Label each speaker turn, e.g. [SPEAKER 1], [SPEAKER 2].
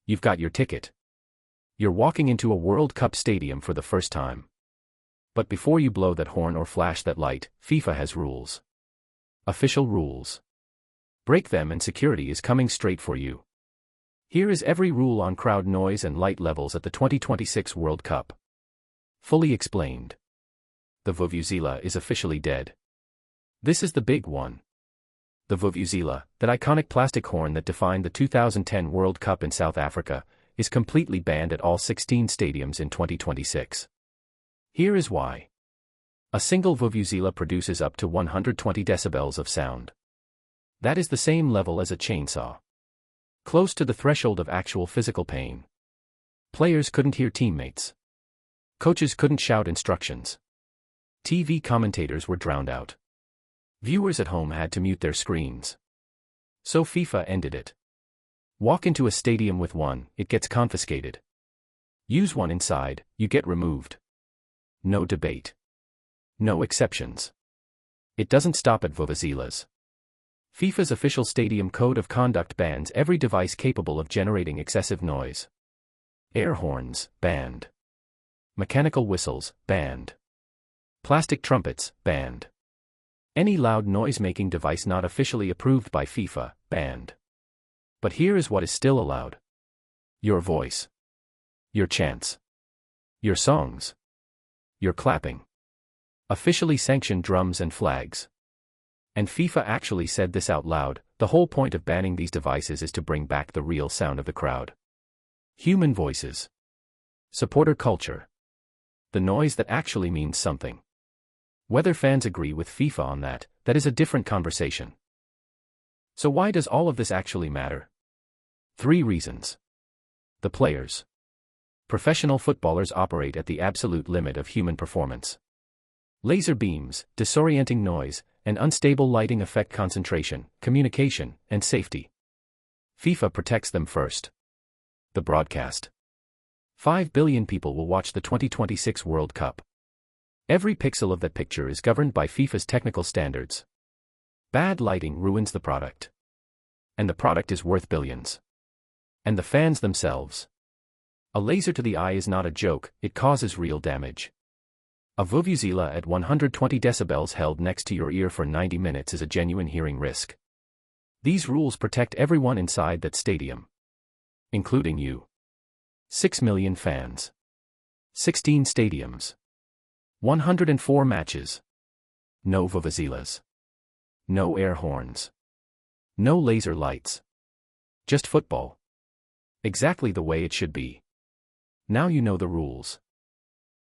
[SPEAKER 1] You've got your ticket. You're walking into a World Cup stadium for the first time. But before you blow that horn or flash that light, FIFA has rules. Official rules. Break them and security is coming straight for you. Here is every rule on crowd noise and light levels at the 2026 World Cup. Fully explained. The vuvuzela is officially dead. This is the big one. The vuvuzela, that iconic plastic horn that defined the 2010 World Cup in South Africa, is completely banned at all 16 stadiums in 2026. Here is why. A single vuvuzela produces up to 120 decibels of sound. That is the same level as a chainsaw. Close to the threshold of actual physical pain. Players couldn't hear teammates. Coaches couldn't shout instructions. TV commentators were drowned out. Viewers at home had to mute their screens. So FIFA ended it. Walk into a stadium with one, it gets confiscated. Use one inside, you get removed. No debate. No exceptions. It doesn't stop at vuvuzelas. FIFA's official stadium code of conduct bans every device capable of generating excessive noise. Air horns, banned. Mechanical whistles, banned. Plastic trumpets, banned. Any loud noise-making device not officially approved by FIFA, banned. But here is what is still allowed. Your voice. Your chants. Your songs. Your clapping. Officially sanctioned drums and flags. And FIFA actually said this out loud, the whole point of banning these devices is to bring back the real sound of the crowd. Human voices. Supporter culture. The noise that actually means something. Whether fans agree with FIFA on that, that is a different conversation. So why does all of this actually matter? 3 reasons. The players. Professional footballers operate at the absolute limit of human performance. Laser beams, disorienting noise, and unstable lighting affect concentration, communication, and safety. FIFA protects them first. The broadcast. 5 billion people will watch the 2026 World Cup. Every pixel of that picture is governed by FIFA's technical standards. Bad lighting ruins the product. And the product is worth billions. And the fans themselves. A laser to the eye is not a joke, it causes real damage. A vuvuzela at 120 decibels held next to your ear for 90 minutes is a genuine hearing risk. These rules protect everyone inside that stadium. Including you. 6 million fans. 16 stadiums. 104 matches. No vuvuzelas. No air horns. No laser lights. Just football. Exactly the way it should be. Now you know the rules.